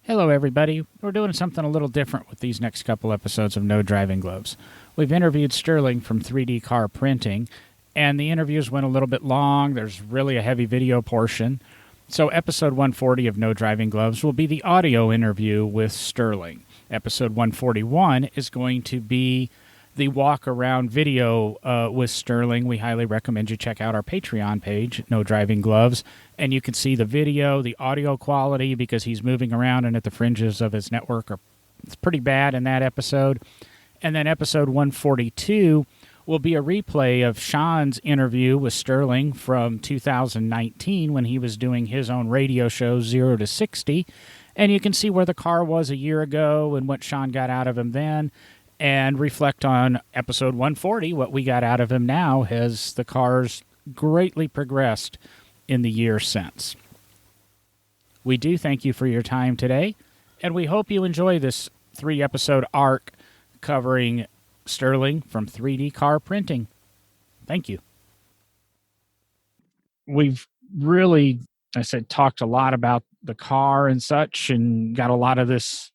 Hello, everybody. We're doing something a little different with these next couple episodes of No Driving Gloves. We've interviewed Sterling from 3D Car Printing, and the interviews went a little bit long. There's really a heavy video portion. So episode 140 of No Driving Gloves will be the audio interview with Sterling. Episode 141 is going to be the walk-around video with Sterling. We highly recommend you check out our Patreon page, No Driving Gloves, and you can see the video, the audio quality, because he's moving around and at the fringes of his network. It's pretty bad in that episode. And then episode 142 will be a replay of Sean's interview with Sterling from 2019 when he was doing his own radio show, 0 to 60. And you can see where the car was a year ago and what Sean got out of him then, and reflect on episode 140, what we got out of him now, as the car's greatly progressed in the year since. We do thank you for your time today, and we hope you enjoy this 3-episode arc covering Sterling from 3D Car Printing. Thank you. We've really, talked a lot about the car and such, and got a lot of this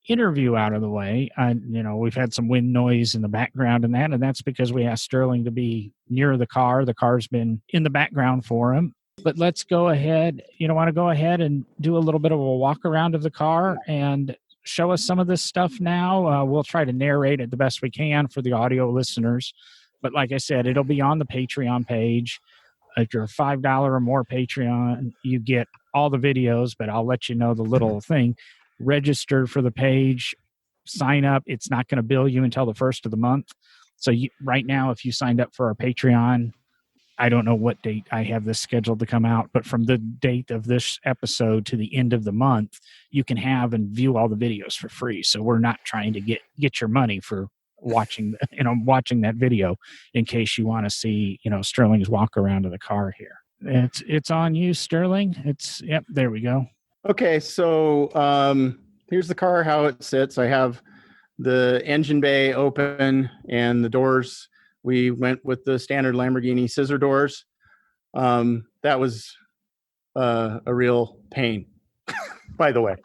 interview out of the way. We've had some wind noise in the background and that's because we asked Sterling to be near the car. The car's been in the background for him. But let's go ahead. Want to go ahead and do a little bit of a walk around of the car and show us some of this stuff now. We'll try to narrate it the best we can for the audio listeners. But like I said, it'll be on the Patreon page. If you're a $5 or more Patreon, you get all the videos, but I'll let you know the little thing. Register for the page, sign up. It's not going to bill you until the first of the month. So right now, if you signed up for our Patreon, I don't know what date I have this scheduled to come out, but from the date of this episode to the end of the month, you can have and view all the videos for free. So we're not trying to get your money for watching that video, in case you want to see, Sterling's walk around of the car here. It's on you, Sterling. Yep, there we go. Okay, so here's the car, how it sits. I have the engine bay open and the doors. We went with the standard Lamborghini scissor doors. That was a real pain, by the way.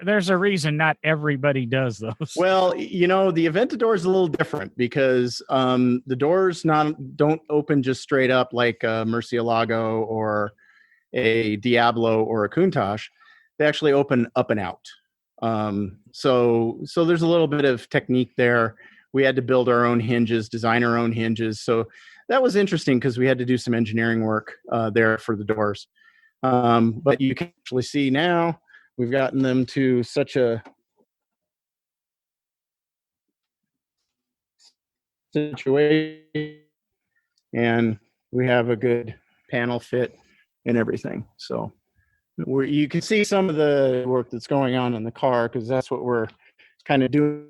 There's a reason not everybody does those. Well, the Aventador is a little different because the doors don't open just straight up like a Murcielago or a Diablo or a Countach. They actually open up and out. So there's a little bit of technique there. We had to build our own hinges, design our own hinges. So that was interesting because we had to do some engineering work there for the doors. But you can actually see now we've gotten them to such a situation, and we have a good panel fit and everything. So you can see some of the work that's going on in the car, because that's what we're kind of doing.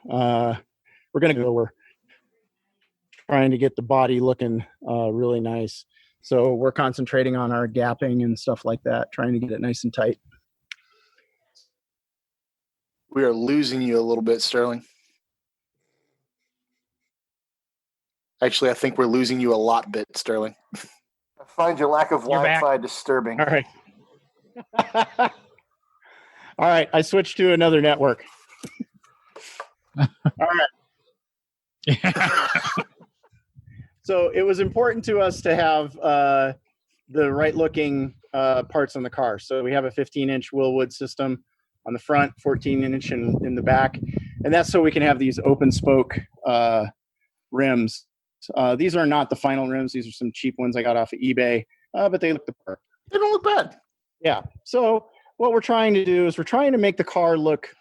We're trying to get the body looking really nice. So we're concentrating on our gapping and stuff like that, trying to get it nice and tight. We are losing you a little bit, Sterling. Actually, I think we're losing you a lot bit, Sterling. I find your lack of Wi-Fi disturbing. All right. All right. I switched to another network. All right. So it was important to us to have the right looking parts on the car. So we have a 15-inch Willwood system on the front, 14-inch in the back. And that's so we can have these open spoke rims. These are not the final rims. These are some cheap ones I got off of eBay, but they look the part. They don't look bad. Yeah. So what we're trying to do is we're trying to make the car look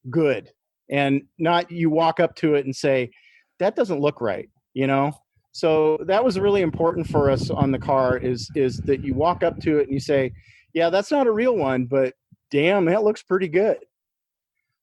good, and not you walk up to it and say, that doesn't look right, So that was really important for us on the car is that you walk up to it and you say, yeah, that's not a real one, but damn, that looks pretty good.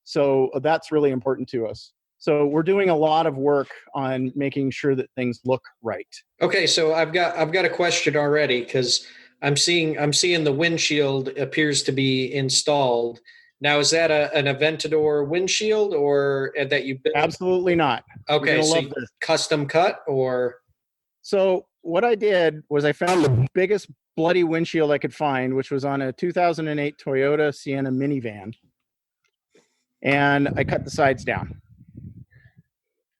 So that's really important to us. So we're doing a lot of work on making sure that things look right. Okay, so I've got a question already, because I'm seeing the windshield appears to be installed. Now, is that an Aventador windshield or that you built? Absolutely not. Okay, so custom cut or? So what I did was I found the biggest bloody windshield I could find, which was on a 2008 Toyota Sienna minivan. And I cut the sides down.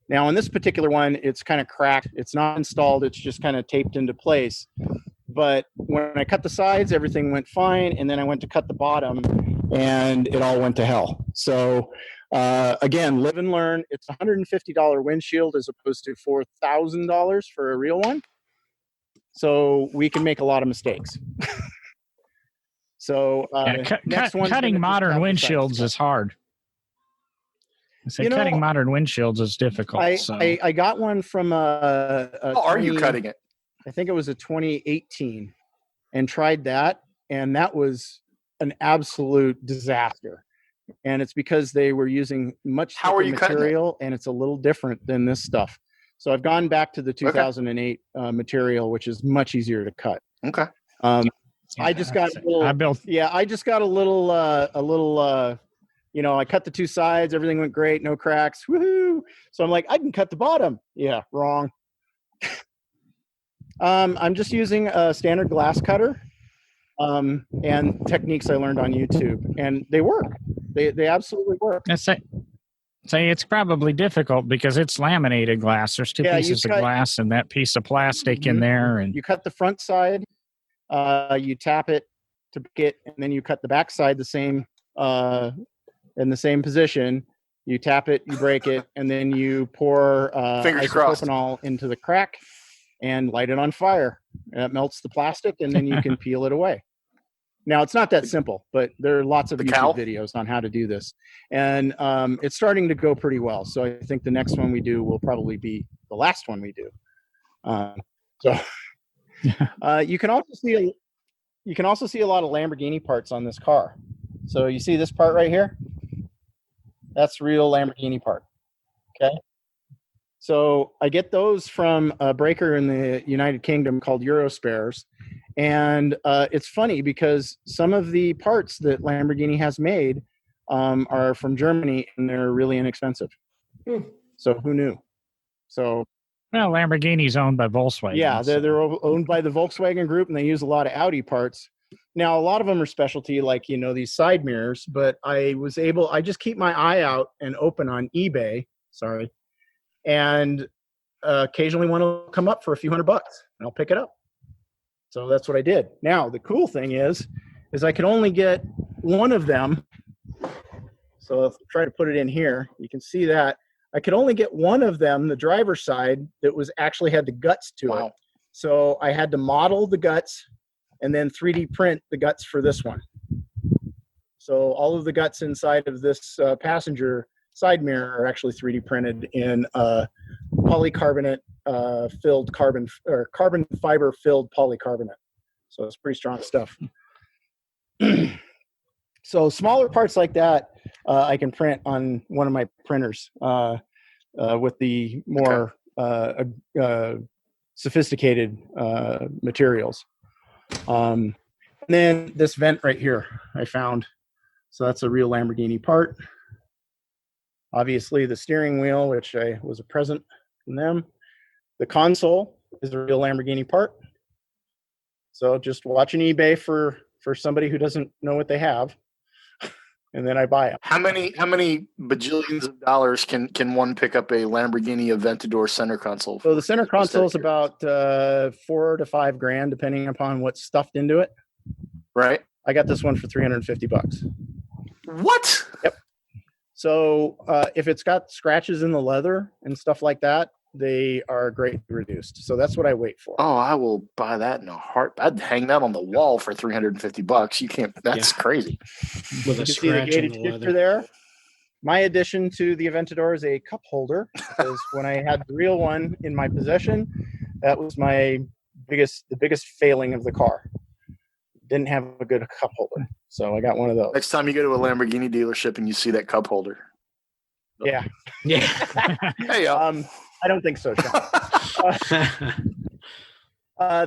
Now, on this particular one, it's kind of cracked. It's not installed. It's just kind of taped into place. But when I cut the sides, everything went fine. And then I went to cut the bottom, and it all went to hell. So, again, live and learn. It's a $150 windshield as opposed to $4,000 for a real one. So we can make a lot of mistakes. So cutting modern windshields is hard. Cutting modern windshields is difficult. I got one from how are you cutting it? I think it was a 2018, and tried that, and that was an absolute disaster. And it's because they were using much thicker material, and it's a little different than this stuff. So I've gone back to the 2008 material, which is much easier to cut. Okay. I just got a little. I just got a little. I cut the two sides. Everything went great. No cracks. Woohoo! So I'm like, I can cut the bottom. Yeah, wrong. I'm just using a standard glass cutter and techniques I learned on YouTube, and they work. They absolutely work. It's probably difficult because it's laminated glass. There's two pieces of glass and that piece of plastic in there. And you cut the front side, you tap it to get, and then you cut the back side the same in the same position. You tap it, you break it, and then you pour isopropanol into the crack and light it on fire. And it melts the plastic, and then you can peel it away. Now, it's not that simple, but there are lots of YouTube videos on how to do this. And it's starting to go pretty well. So I think the next one we do will probably be the last one we do. You can also see a lot of Lamborghini parts on this car. So you see this part right here? That's real Lamborghini part. Okay. So I get those from a breaker in the United Kingdom called Eurospares. And it's funny because some of the parts that Lamborghini has made are from Germany, and they're really inexpensive. So who knew? So, well, Lamborghini's owned by Volkswagen. Yeah, they're owned by the Volkswagen Group, and they use a lot of Audi parts. Now, a lot of them are specialty, like, these side mirrors, but I just keep my eye out and open on eBay. Sorry. And occasionally one will come up for a few $100, and I'll pick it up. So that's what I did. Now, the cool thing is I could only get one of them. So if I try to put it in here, you can see that I could only get one of them, the driver's side, that was actually had the guts to it. So I had to model the guts and then 3D print the guts for this one. So all of the guts inside of this passenger side mirror are actually 3D printed in polycarbonate filled carbon fiber filled polycarbonate. So it's pretty strong stuff. So smaller parts like that, I can print on one of my printers with the more sophisticated materials. And then this vent right here I found. So that's a real Lamborghini part. Obviously the steering wheel, which was a present from them. The console is a real Lamborghini part. So just watching eBay for somebody who doesn't know what they have. And then I buy it. How many bajillions of dollars can one pick up a Lamborghini Aventador center console for? So the center console is about $4,000 to $5,000, depending upon what's stuffed into it. Right. I got this one for $350. What? Yep. So if it's got scratches in the leather and stuff like that, they are greatly reduced. So that's what I wait for. Oh, I will buy that in a heart. I'd hang that on the wall for $350. You can't. That's crazy. With a scratch in the leather there. My addition to the Aventador is a cup holder, because when I had the real one in my possession, that was the biggest failing of the car. Didn't have a good cup holder, so I got one of those. Next time you go to a Lamborghini dealership and you see that cup holder. Yeah. Hey, I don't think so, Sean.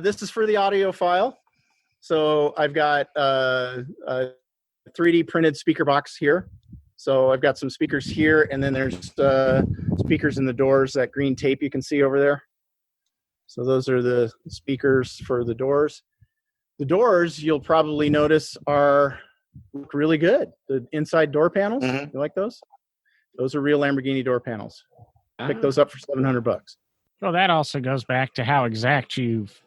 This is for the audio file. So I've got a 3D printed speaker box here. So I've got some speakers here, and then there's speakers in the doors, that green tape you can see over there. So those are the speakers for the doors. The doors, you'll probably notice, look really good. The inside door panels, You like those? Those are real Lamborghini door panels. Pick those up for $700. Well, that also goes back to how exact you've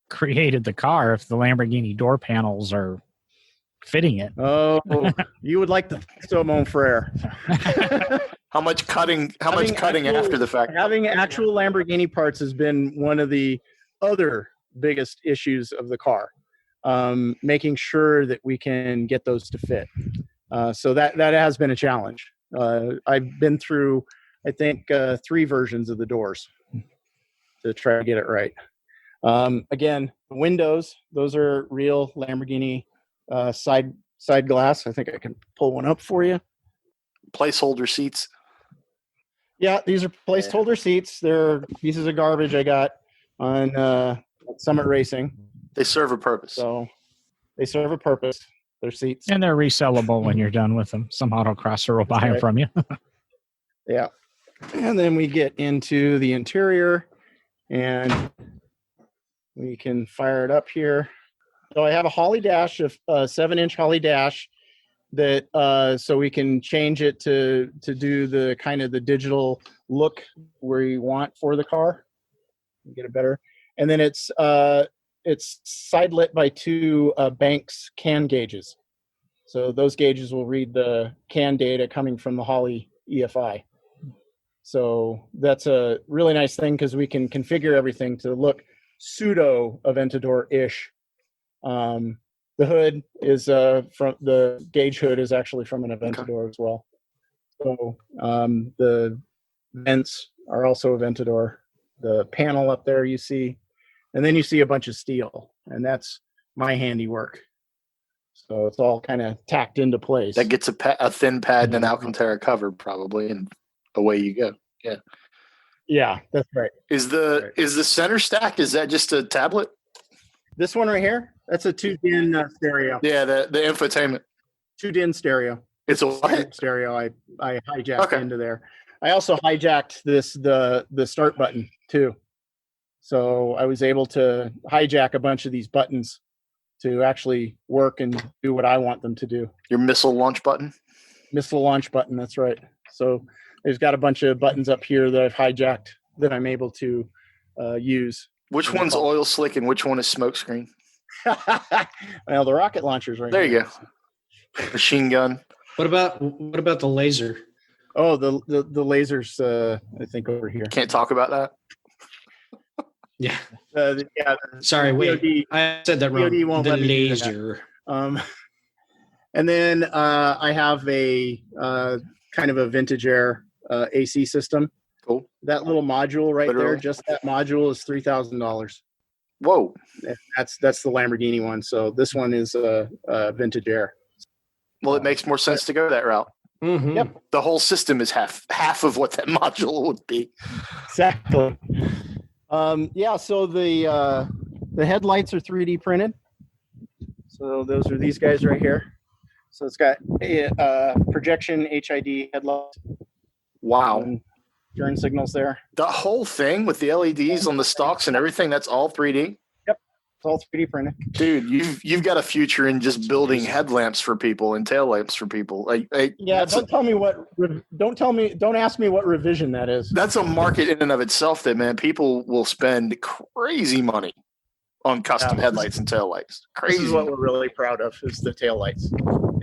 created the car. If the Lamborghini door panels are fitting it. Oh, you would like to think so, mon frere. How much cutting after the fact? Having actual Lamborghini parts has been one of the other biggest issues of the car. Making sure that we can get those to fit. So that has been a challenge. I've been through, I think, 3 versions of the doors to try to get it right. Again, the windows, those are real Lamborghini side glass. I think I can pull one up for you. Placeholder seats. Yeah, these are placeholder seats. They're pieces of garbage I got on Summit Racing. They serve a purpose. So they serve a purpose. They're seats. And they're resellable when you're done with them. Some autocrosser will buy them from you. Yeah. And then we get into the interior and we can fire it up here. So I have a Holly dash, a 7-inch Holly dash that so we can change it to do the kind of the digital look where you want for the car. Get it better. And then it's side lit by 2 Banks CAN gauges. So those gauges will read the CAN data coming from the Holly EFI. So that's a really nice thing because we can configure everything to look pseudo Aventador-ish. The hood is from the gauge hood is actually from an Aventador as well. So the vents are also Aventador. The panel up there you see, and then you see a bunch of steel, and that's my handiwork. So it's all kind of tacked into place. That gets a thin pad and an Alcantara cover probably, and away you go. Yeah. Yeah, that's right. Is the center stack, is that just a tablet? This one right here, that's a 2-DIN stereo. Yeah, the infotainment. 2-DIN stereo. It's a what? Stereo I hijacked into there. I also hijacked the start button too. So I was able to hijack a bunch of these buttons to actually work and do what I want them to do. Your missile launch button? Missile launch button, that's right. So there's got a bunch of buttons up here that I've hijacked that I'm able to use. Which one's oil slick and which one is smoke screen? Well, the rocket launcher's right there. here. You go. Machine gun. What about the laser? Oh, the laser's I think over here. Can't talk about that. Yeah. Yeah. Sorry, wait. DoD, I said that wrong. DoD won't The let me do laser. And then I have a kind of a vintage air AC system. Cool. That little module right Literally. there, just that module is $3,000. Whoa. That's the Lamborghini one. So this one is vintage air. Well, it makes more sense to go that route. Mm-hmm. Yep. The whole system is half of what that module would be. Exactly. Yeah. So the headlights are 3D printed. So those are these guys right here. So it's got a projection HID headlights. Wow. Turn signals there. The whole thing with the LEDs on the stalks and everything, that's all 3D? Yep. It's all 3D printed. Dude, you've got a future in just building headlamps for people and tail lamps for people. Yeah, don't ask me what revision that is. That's a market in and of itself that, man, people will spend crazy money on custom headlights and taillights. Crazy. This is what we're really proud of, is the taillights.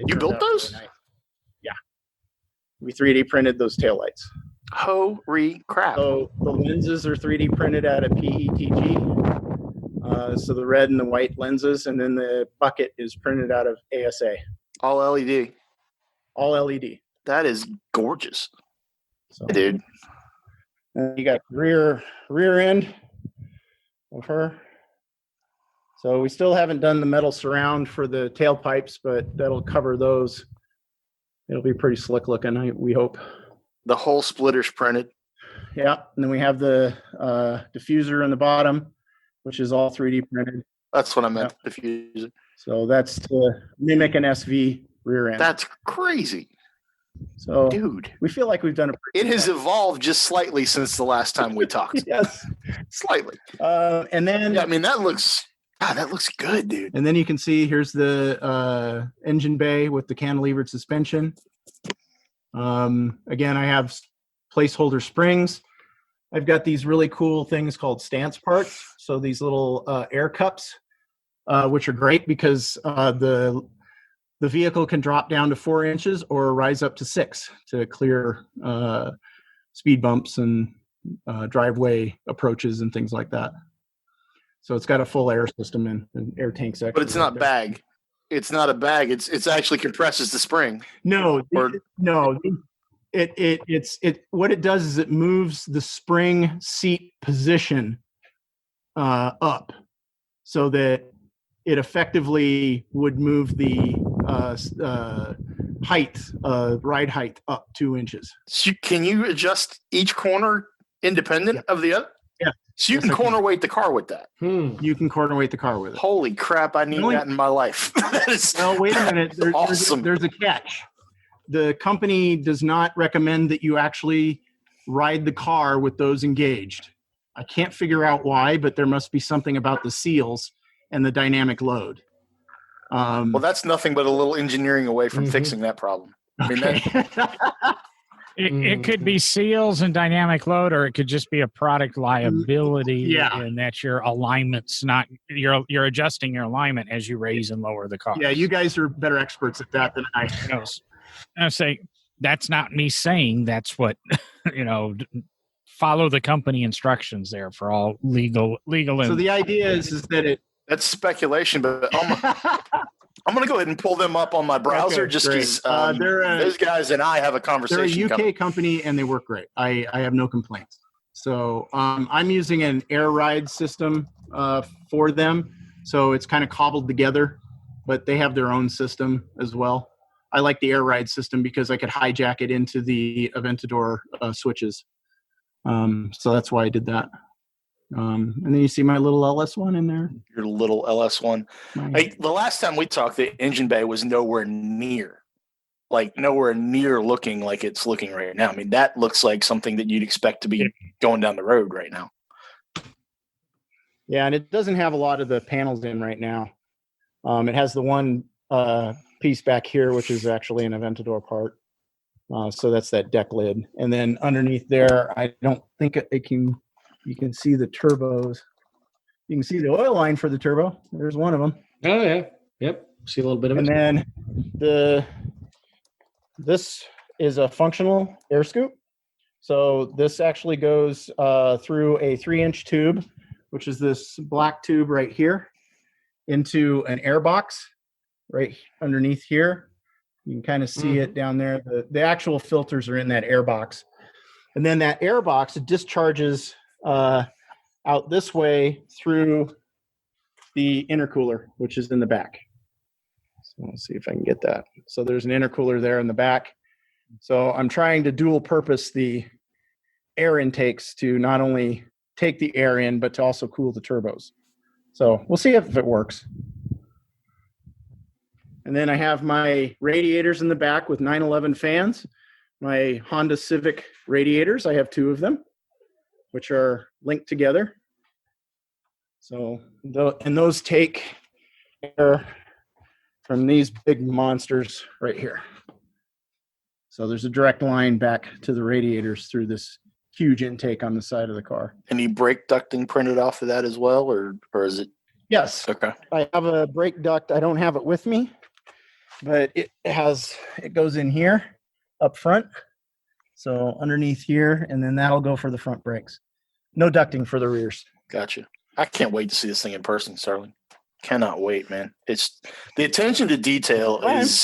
You built those? Really nice. Yeah. We 3D printed those taillights. Holy crap. So the lenses are 3D printed out of PETG. So the red and the white lenses, and then the bucket is printed out of ASA. All LED. All LED. That is gorgeous. So, dude. You got rear end of her. So we still haven't done the metal surround for the tailpipes, but that'll cover those. It'll be pretty slick looking, we hope. The whole splitter's printed. Yeah, and then we have the diffuser in the bottom, which is all 3D printed. That's what I meant, diffuser. So that's to mimic an SV rear end. That's crazy. So, dude, we feel like we've done it has evolved just slightly since the last time we talked. Yes, slightly. And then, yeah, I mean, that looks good, dude. And then you can see here's the engine bay with the cantilevered suspension. Again, I have placeholder springs. I've got these really cool things called stance parts. So these little air cups, which are great because the vehicle can drop down to 4 inches or rise up to 6 to clear speed bumps and driveway approaches and things like that. So it's got a full air system and air tanks. But it's not bag. It's not a bag. It's actually compresses the spring. No. It what it does is it moves the spring seat position up so that it effectively would move the ride height up 2 inches. So can you adjust each corner independent of the other? Yeah. So you can corner weight the car with that. You can corner weight the car with it. Holy crap! I need that in my life. That is wait a minute. awesome. There's a catch. The company does not recommend that you actually ride the car with those engaged. I can't figure out why, but there must be something about the seals and the dynamic load. Well, that's nothing but a little engineering away from fixing that problem. I mean, it could be seals and dynamic load, or it could just be a product liability, and that your alignment's not you're adjusting your alignment as you raise and lower the car. Yeah, you guys are better experts at that than I am. I say that's not me saying that's what follow the company instructions there for all legal. So the idea is that that's speculation, but I'm going to go ahead and pull them up on my browser just because those guys and I have a conversation. They're a UK company and they work great. I have no complaints. So I'm using an air ride system for them. So it's kind of cobbled together, but they have their own system as well. I like the air ride system because I could hijack it into the Aventador switches. So that's why I did that. And then you see my little LS1 in there. Your little LS1. The last time we talked, the engine bay was nowhere near looking like it's looking right now. I mean, that looks like something that you'd expect to be going down the road right now. Yeah, and it doesn't have a lot of the panels in right now. It has the one piece back here, which is actually an Aventador part. So that's that deck lid. And then underneath there, I don't think you can see the turbos. You can see the oil line for the turbo. There's one of them. Oh, yeah. Yep. See a little bit of it. And then this is a functional air scoop. So this actually goes through a 3-inch tube, which is this black tube right here, into an air box right underneath here. You can kind of see it down there. The actual filters are in that air box. And then that air box, it discharges out this way through the intercooler, which is in the back. So let's see if I can get that. So there's an intercooler there in the back. So I'm trying to dual purpose the air intakes to not only take the air in, but to also cool the turbos. So we'll see if it works. And then I have my radiators in the back with 911 fans. My Honda Civic radiators, I have 2 of them, which are linked together. So, and those take air from these big monsters right here. So there's a direct line back to the radiators through this huge intake on the side of the car. Any brake ducting printed off of that as well, or is it? Yes. Okay. I have a brake duct. I don't have it with me, but it goes in here up front. So underneath here, and then that'll go for the front brakes. No ducting for the rears. Gotcha. I can't wait to see this thing in person, Sterling. Cannot wait, man. It's the attention to detail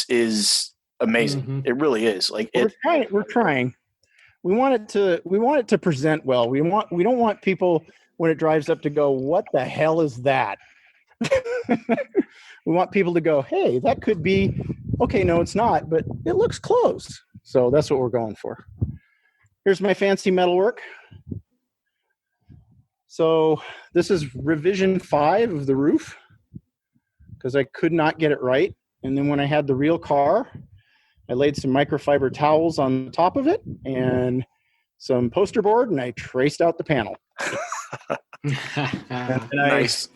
is amazing. Mm-hmm. It really is. Like we're trying. We want it to present well. We don't want people when it drives up to go, what the hell is that? We want people to go, hey, that could be okay. No, it's not, but it looks close. So that's what we're going for. Here's my fancy metalwork. So this is revision 5 of the roof because I could not get it right. And then when I had the real car, I laid some microfiber towels on the top of it and some poster board, and I traced out the panel. Nice.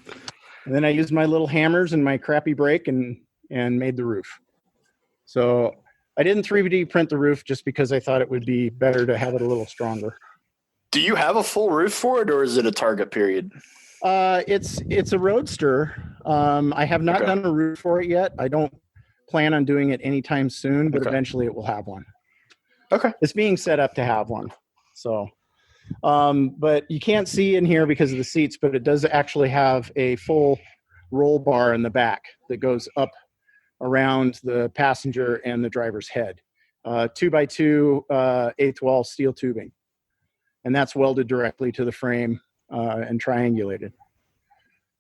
And then I used my little hammers and my crappy brake and made the roof. So I didn't 3D print the roof just because I thought it would be better to have it a little stronger. Do you have a full roof for it, or is it a Target period? It's a Roadster. I have not done a roof for it yet. I don't plan on doing it anytime soon, but eventually it will have one. Okay. It's being set up to have one. So, but you can't see in here because of the seats, but it does actually have a full roll bar in the back that goes up around the passenger and the driver's head. 2x2 eighth wall steel tubing. And that's welded directly to the frame and triangulated.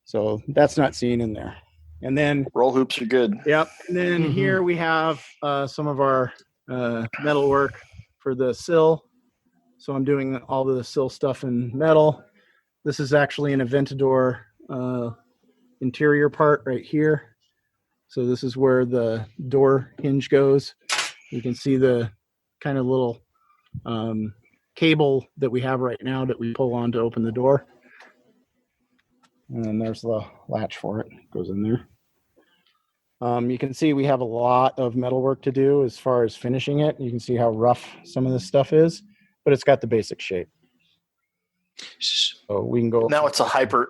So that's not seen in there. And then roll hoops are good. Yep. And then here we have some of our metal work for the sill. So I'm doing all the sill stuff in metal. This is actually an Aventador interior part right here. So this is where the door hinge goes. You can see the kind of little cable that we have right now that we pull on to open the door. And then there's the latch for it. It goes in there. You can see we have a lot of metal work to do as far as finishing it. You can see how rough some of this stuff is, but it's got the basic shape. So we can go. Now it's a hyper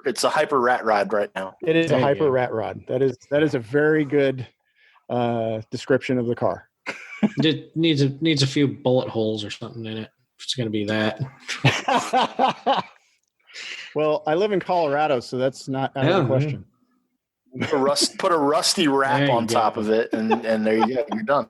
rat rod right now. It is a hyper rat rod. That is a very good description of the car. It needs a few bullet holes or something in it. If it's going to be that. Well, I live in Colorado, so that's not out of the question. Put a rusty wrap on top of it, and there you go. You're done.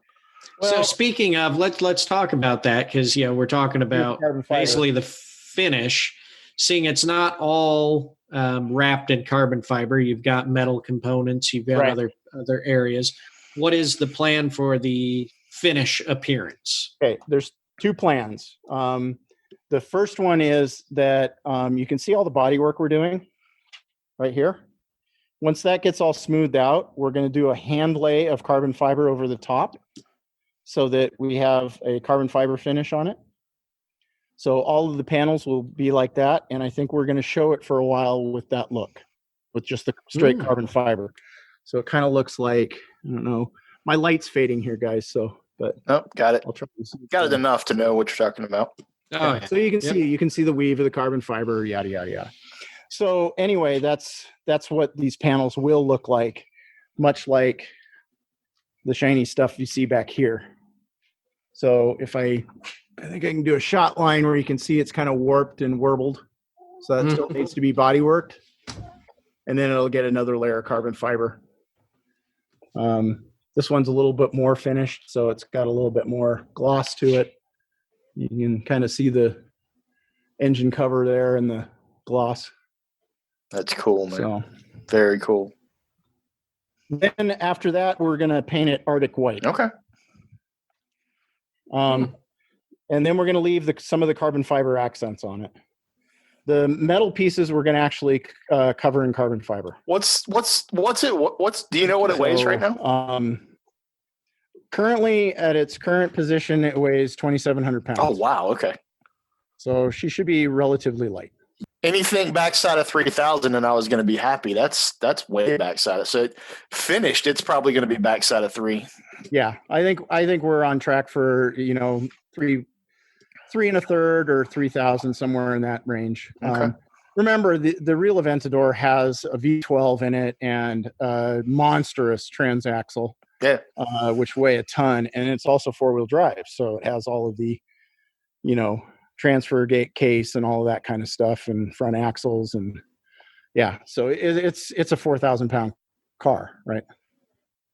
Well, so speaking of, let's talk about that, because we're talking about basically the finish. Seeing it's not all wrapped in carbon fiber. You've got metal components. You've got other areas. What is the plan for the finish appearance? Okay, there's two plans. The first one is that you can see all the body work we're doing right here. Once that gets all smoothed out, we're going to do a hand lay of carbon fiber over the top so that we have a carbon fiber finish on it. So all of the panels will be like that. And I think we're going to show it for a while with that look, with just the straight carbon fiber. So it kind of looks like, I don't know, my light's fading here, guys. So, but got it. I'll try to see. Got it enough to know what you're talking about. Oh, yeah. So you can see the weave of the carbon fiber, yada, yada, yada. So anyway, that's what these panels will look like, much like the shiny stuff you see back here. So if I think I can do a shot line where you can see it's kind of warped and warbled. So that still needs to be body worked. And then it'll get another layer of carbon fiber. This one's a little bit more finished, so it's got a little bit more gloss to it. You can kind of see the engine cover there and the gloss. That's cool, man. So, very cool. Then after that, we're going to paint it Arctic white. Okay. And then we're going to leave some of the carbon fiber accents on it. The metal pieces we're going to actually cover in carbon fiber. What's it? Do you know what it weighs right now? Currently, at its current position, it weighs 2,700 pounds. Oh, wow. Okay. So she should be relatively light. Anything backside of 3,000 and I was going to be happy. That's way backside. So finished, it's probably going to be backside of 3. Yeah, I think we're on track for 3 1/3 or 3,000, somewhere in that range. Okay. Remember, the real Aventador has a V12 in it and a monstrous transaxle, which weigh a ton, and it's also 4-wheel drive, so it has all of the, transfer gate case and all of that kind of stuff, and front axles, and so it's a 4,000 pound car, right?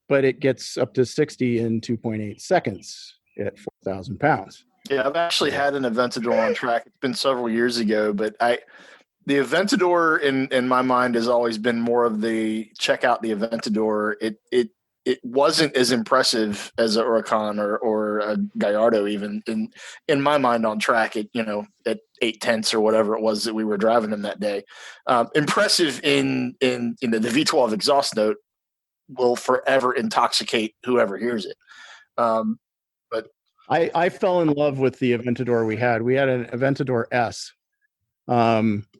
But it gets up to 60 in 2.8 seconds at 4,000 pounds. Yeah, I've actually had an Aventador on track. It's been several years ago, but the Aventador in my mind has always been more of the check out the Aventador. It wasn't as impressive as a Huracan or a Gallardo even in my mind on track at 8/10 or whatever it was that we were driving in that day. Impressive in the V12 exhaust note will forever intoxicate whoever hears it. But I fell in love with the Aventador we had. We had an Aventador S,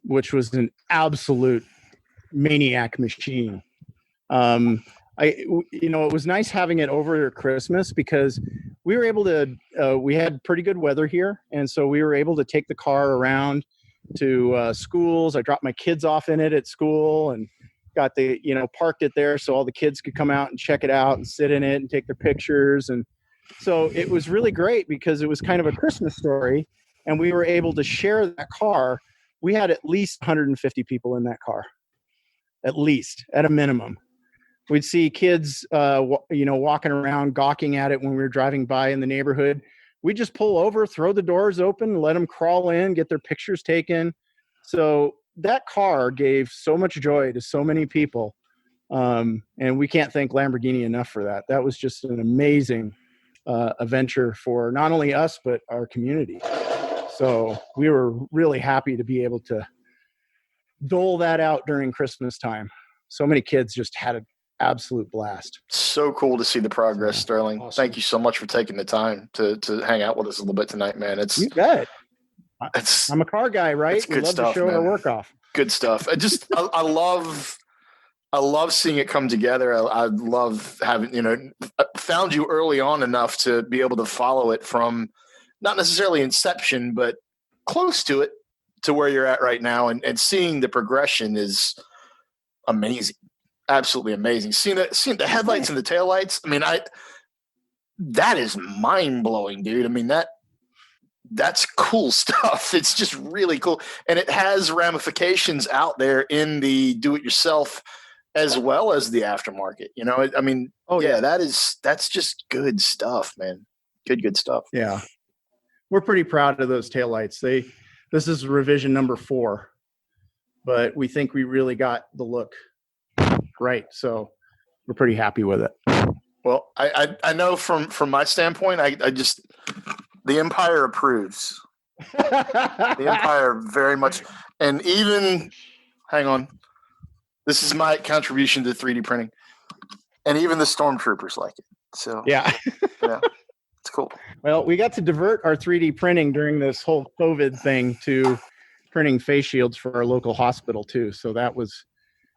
which was an absolute maniac machine. It was nice having it over Christmas because we were able to, we had pretty good weather here. And so we were able to take the car around to schools. I dropped my kids off in it at school and got parked it there so all the kids could come out and check it out and sit in it and take their pictures. And so it was really great because it was kind of a Christmas story and we were able to share that car. We had at least 150 people in that car, at least, at a minimum. We'd see kids, walking around, gawking at it when we were driving by in the neighborhood. We'd just pull over, throw the doors open, let them crawl in, get their pictures taken. So that car gave so much joy to so many people. And we can't thank Lamborghini enough for that. That was just an amazing adventure for not only us, but our community. So we were really happy to be able to dole that out during Christmas time. So many kids just had an absolute blast. So cool to see the progress, Sterling. Awesome. Thank you so much for taking the time to hang out with us a little bit tonight, man. You bet. It's I'm a car guy, right? It's We good love stuff, to show man. our work off. Good stuff. I love seeing it come together. I love having, found you early on enough to be able to follow it from not necessarily inception, but close to it, to where you're at right now. And seeing the progression is amazing. Absolutely amazing. Seeing the headlights and the taillights. I mean, that is mind blowing, dude. I mean, that's cool stuff. It's just really cool. And it has ramifications out there in the do-it-yourself as well as the aftermarket. That's just good stuff, man. Good stuff. Yeah. We're pretty proud of those taillights. This is revision number 4, but we think we really got the look right. So we're pretty happy with it. Well, I know from my standpoint, I just, the Empire approves. The Empire very much. And even, hang on, this is my contribution to 3D printing. And even the Stormtroopers like it. So yeah. It's cool. Well, we got to divert our 3D printing during this whole COVID thing to printing face shields for our local hospital too. So that was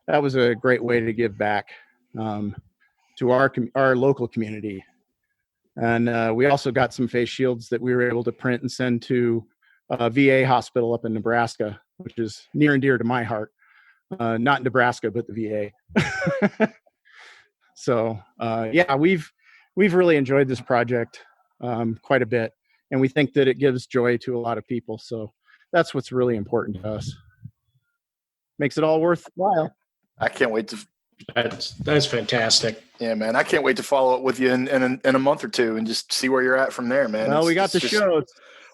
a great way to give back to our local community. And we also got some face shields that we were able to print and send to a VA hospital up in Nebraska, which is near and dear to my heart. Not Nebraska, but the VA. So we've really enjoyed this project quite a bit, and we think that it gives joy to a lot of people. So that's what's really important to us. Makes it all worthwhile. I can't wait to. That's fantastic. Yeah, man. I can't wait to follow up with you in a month or two and just see where you're at from there, man. Well, we got the show.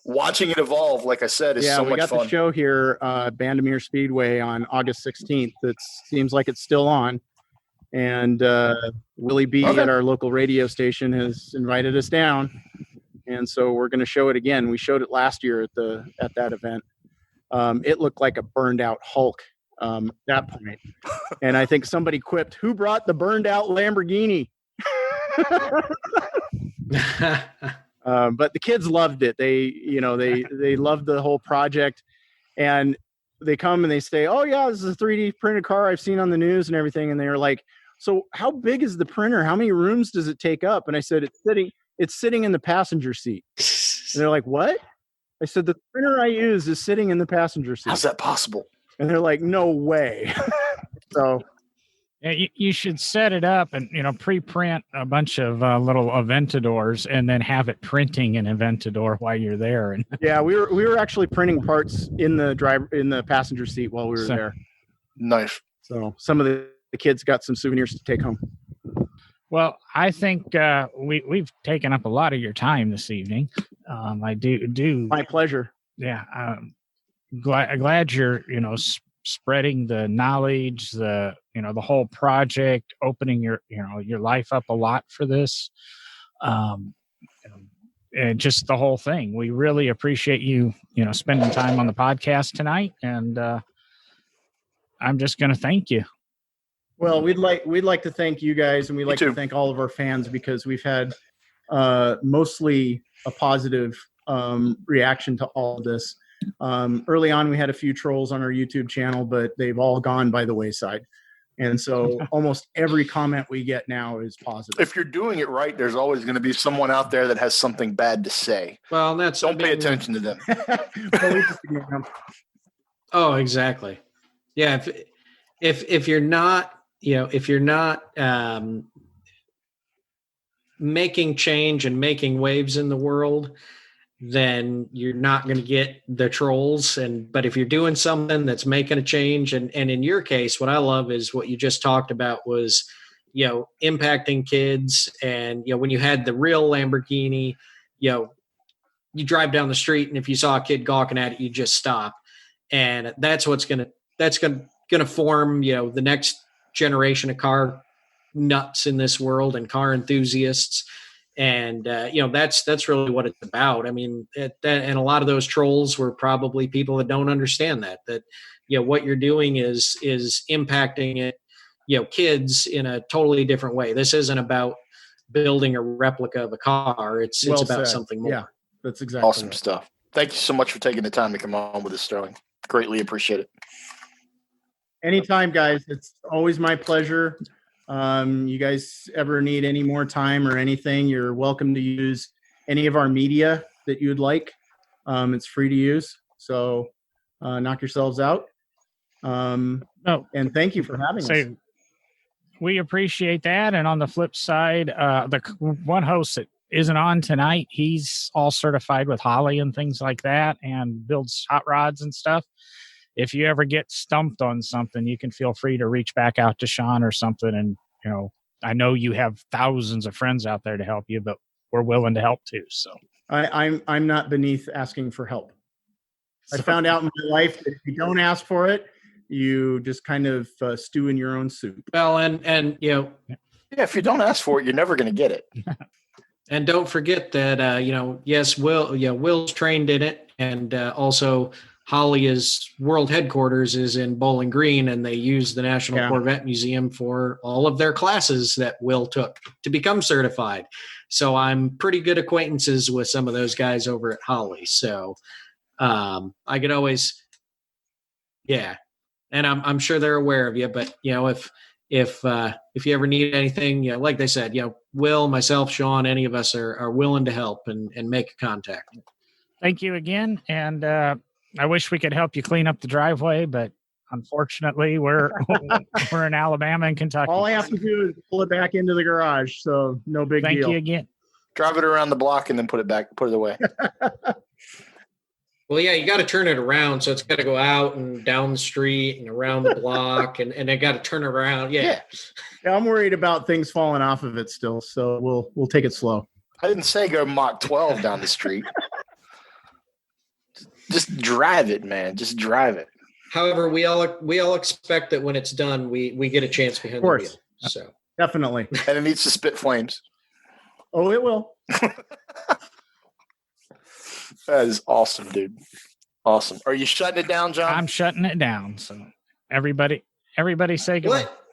Watching it evolve, like I said, is so much fun. Yeah, we got the show here, Bandamere Speedway on August 16th. It seems like it's still on. And Willie B at our local radio station has invited us down. And so we're going to show it again. We showed it last year at that event. It looked like a burned out Hulk at that point. And I think somebody quipped, "Who brought the burned out Lamborghini?" But the kids loved it. They loved the whole project, and they come and they say, "Oh yeah, this is a 3D printed car I've seen on the news and everything." And they were like, "So how big is the printer? How many rooms does it take up?" And I said, "It's sitting in the passenger seat." And they're like, "What?" I said, "The printer I use is sitting in the passenger seat." How's that possible? And they're like, "No way." So yeah, you should set it up and pre-print a bunch of little Aventadors and then have it printing an Aventador while you're there. And yeah, we were actually printing parts in the passenger seat while we were there. Nice. So some of the kids got some souvenirs to take home. Well, I think we've taken up a lot of your time this evening. I do. My pleasure. Yeah, glad you're spreading the knowledge, the whole project, opening your life up a lot for this, and just the whole thing. We really appreciate you spending time on the podcast tonight, and I'm just going to thank you. Well, we'd like to thank you guys, and we'd like to thank all of our fans, because we've had mostly a positive reaction to all of this. Early on, we had a few trolls on our YouTube channel, but they've all gone by the wayside. And so almost every comment we get now is positive. If you're doing it right, there's always going to be someone out there that has something bad to say. Well, Don't pay attention to them. Well, we just ignore them. Oh, exactly. Yeah. If you're not, if you're not making change and making waves in the world, then you're not going to get the trolls. But if you're doing something that's making a change, and in your case, what I love is what you just talked about was, impacting kids. And, when you had the real Lamborghini, you drive down the street, and if you saw a kid gawking at it, you just stop. And that's going to form, the next generation of car nuts in this world and car enthusiasts. And, that's really what it's about. I mean, and a lot of those trolls were probably people that don't understand that, what you're doing is impacting it, kids in a totally different way. This isn't about building a replica of a car. It's about said. something more. Yeah, that's exactly Awesome right. stuff. Thank you so much for taking the time to come on with us, Sterling. Greatly appreciate it. Anytime, guys. It's always my pleasure. You guys ever need any more time or anything, you're welcome to use any of our media that you'd like. It's free to use. So knock yourselves out. And thank you for having us. We appreciate that. And on the flip side, the one host that isn't on tonight, he's all certified with Holly and things like that and builds hot rods and stuff. If you ever get stumped on something, you can feel free to reach back out to Sean or something. And, I know you have thousands of friends out there to help you, but we're willing to help too. So I'm not beneath asking for help. I found out in my life that if you don't ask for it, you just kind of stew in your own soup. Well, and if you don't ask for it, you're never going to get it. And don't forget that, yes, Will's trained in it. And also Holly's world headquarters is in Bowling Green, and they use the National Corvette Museum for all of their classes that Will took to become certified. So I'm pretty good acquaintances with some of those guys over at Holly. So I could always, and I'm sure they're aware of you. But if you ever need anything, like they said, Will, myself, Sean, any of us are willing to help and make a contact. Thank you again, and I wish we could help you clean up the driveway, but unfortunately, we're in Alabama and Kentucky. All I have to do is pull it back into the garage, so no big deal. Thank you again. Drive it around the block and then put it away. Well, yeah, you got to turn it around, so it's got to go out and down the street and around the block, and I got to turn it around. Yeah, I'm worried about things falling off of it still, so we'll take it slow. I didn't say go Mach 12 down the street. Just drive it, man. Just drive it. However, we all expect that when it's done, we get a chance behind the wheel. So definitely, and it needs to spit flames. Oh, it will. That is awesome, dude. Awesome. Are you shutting it down, John? I'm shutting it down. So everybody say goodbye. What?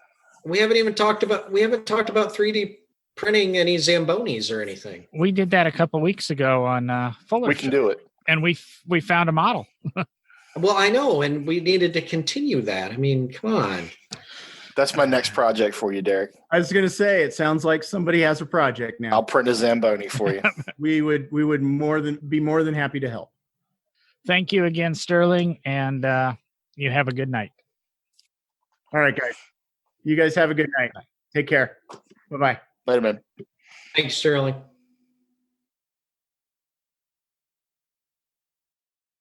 We haven't talked about 3D printing any Zambonis or anything. We did that a couple weeks ago on Fuller. We can do it. And we found a model. Well, I know, and we needed to continue that. I mean, come on. That's my next project for you, Derek. I was going to say, it sounds like somebody has a project now. I'll print a Zamboni for you. we would be more than happy to help. Thank you again, Sterling, and you have a good night. All right, guys. You guys have a good night. Take care. Bye-bye. Later, man. Thanks, Sterling.